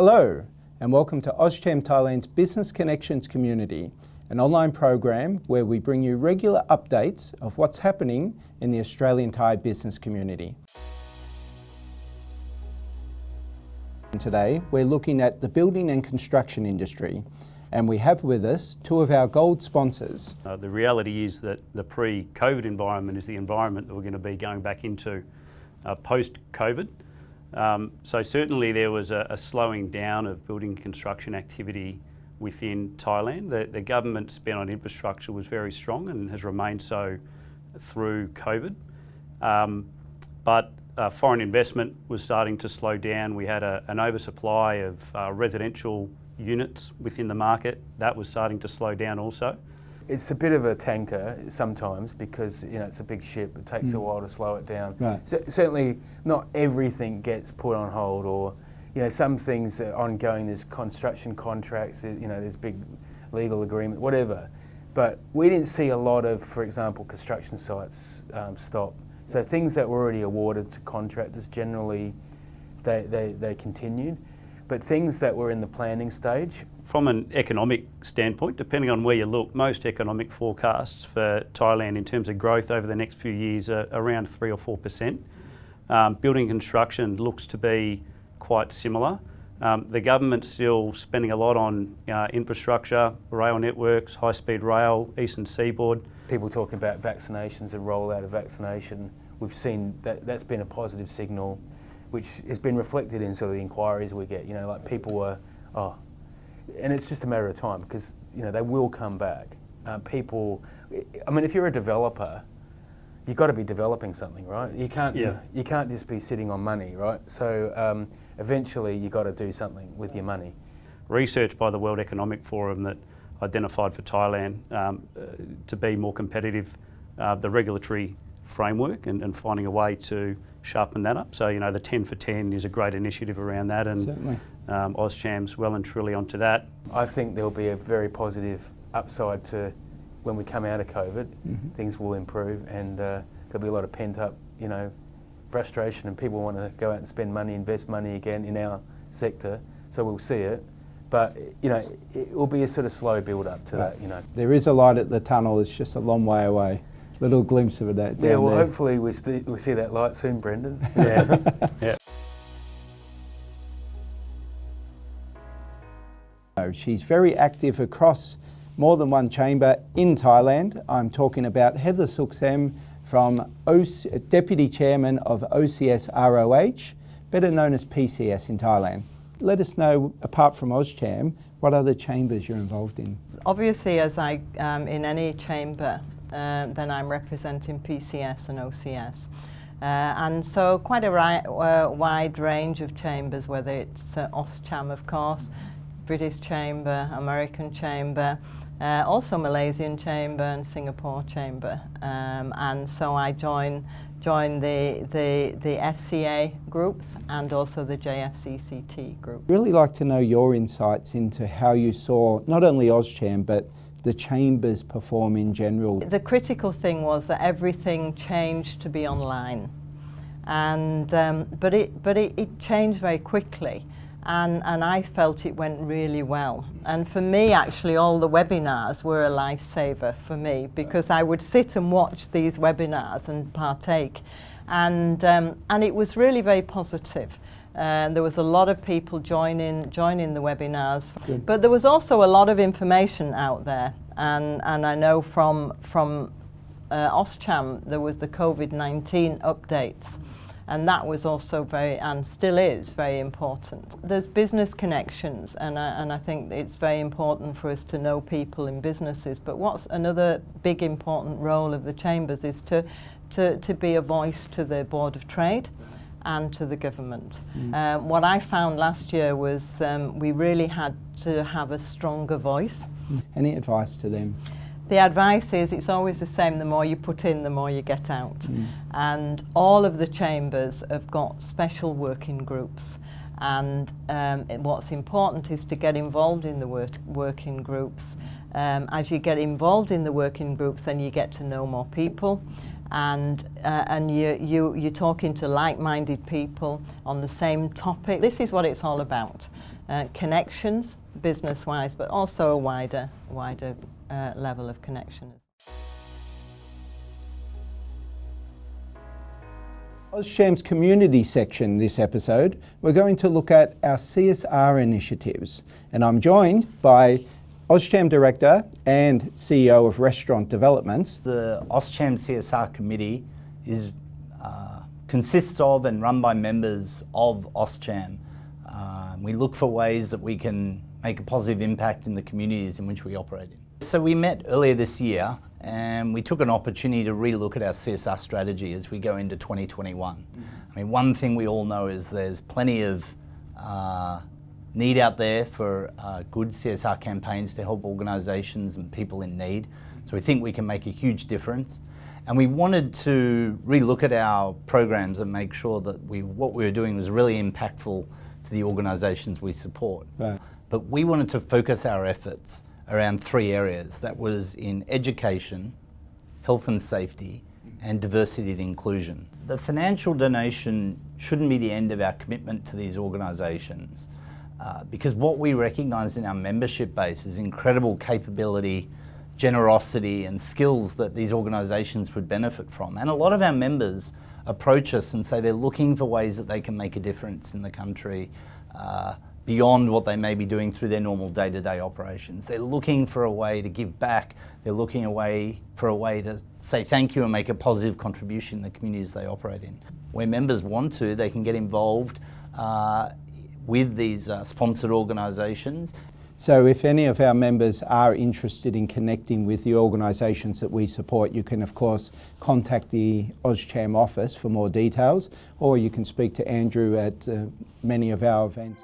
Hello and welcome to AustCham Thailand's Business Connections community, an online program where we bring you regular updates of what's happening in the Australian Thai business community. Today we're looking at the building and construction industry, and we have with us two of our gold sponsors. The reality is that the pre-COVID environment is the environment that we're going to be going back into post-COVID. So certainly there was a slowing down of building construction activity within Thailand. The government spend on infrastructure was very strong and has remained so through COVID. But foreign investment was starting to slow down. We had an oversupply of residential units within the market. That was starting to slow down also. It's a bit of a tanker sometimes because it's a big ship. It takes a while to slow it down. Right. So, certainly not everything gets put on hold, or some things are ongoing. There's construction contracts. There's big legal agreement, whatever. But we didn't see a lot of, for example, construction sites stop. So things that were already awarded to contractors generally they continued. But things that were in the planning stage. From an economic standpoint, depending on where you look, most economic forecasts for Thailand in terms of growth over the next few years are around 3 or 4%. Building construction looks to be quite similar. The government's still spending a lot on infrastructure, rail networks, high-speed rail, eastern seaboard. People talking about vaccinations and rollout of vaccination. We've seen that's been a positive signal, which has been reflected in sort of the inquiries we get. Like people were, and it's just a matter of time because they will come back. If you're a developer, you've got to be developing something, right? You can't just be sitting on money, right? So eventually you've got to do something with your money. Research by the World Economic Forum that identified for Thailand to be more competitive, the regulatory framework and finding a way to sharpen that up. So the 10 for 10 is a great initiative around that, and AustCham's well and truly onto that. I think there'll be a very positive upside to when we come out of COVID. Things will improve, and there'll be a lot of pent up frustration, and people want to go out and spend money, invest money again in our sector. So we'll see it, but it will be a sort of slow build up to that. There is a light at the tunnel. It's just a long way away. Little glimpse of that. Yeah, well, there. hopefully we see that light soon, Brendan. Yeah. She's very active across more than one chamber in Thailand. I'm talking about Heather Suksem, from Deputy Chairman of OCS ROH, better known as PCS in Thailand. Let us know, apart from AustCham, what other chambers you're involved in. Obviously, as I in any chamber, then I'm representing PCS and OCS. And so quite a wide range of chambers, whether it's AustCham, of course, British Chamber, American Chamber, also Malaysian Chamber and Singapore Chamber. And so I join the FCA groups and also the JFCCT group. Really like to know your insights into how you saw not only AustCham but the chambers perform in general. The critical thing was that everything changed to be online, and but it changed very quickly, and I felt it went really well. And for me, actually, all the webinars were a lifesaver for me because I would sit and watch these webinars and partake, and it was really very positive. There was a lot of people joining the webinars. Good. But there was also a lot of information out there, and I know from AustCham there was the COVID-19 updates, and that was also and still is very important. There's business connections, and I think it's very important for us to know people in businesses. But what's another big important role of the chambers is to be a voice to the Board of Trade and to the government. What I found last year was we really had to have a stronger voice. Any advice to them? The advice is it's always the same: the more you put in, the more you get out. And all of the chambers have got special working groups, and what's important is to get involved in the working groups. As you get involved in the working groups, then you get to know more people, and you're talking to like-minded people on the same topic. This is what it's all about. connections, business-wise, but also a wider level of connection. AustCham's community section this episode, we're going to look at our CSR initiatives, and I'm joined by AustCham Director and CEO of Restaurant Developments. The AustCham CSR Committee consists of and run by members of AustCham. We look for ways that we can make a positive impact in the communities in which we operate in. So we met earlier this year and we took an opportunity to relook at our CSR strategy as we go into 2021. I mean, one thing we all know is there's plenty of need out there for good CSR campaigns to help organisations and people in need. So we think we can make a huge difference. And we wanted to relook at our programs and make sure that what we were doing was really impactful to the organisations we support. Right. But we wanted to focus our efforts around 3 areas. That was in education, health and safety, and diversity and inclusion. The financial donation shouldn't be the end of our commitment to these organisations because what we recognise in our membership base is incredible capability, generosity and skills that these organisations would benefit from. And a lot of our members approach us and say they're looking for ways that they can make a difference in the country beyond what they may be doing through their normal day-to-day operations. They're looking for a way to give back. They're looking for a way to say thank you and make a positive contribution in the communities they operate in. Where members want to, they can get involved with these sponsored organisations. So if any of our members are interested in connecting with the organisations that we support, you can of course contact the AustCham office for more details, or you can speak to Andrew at many of our events.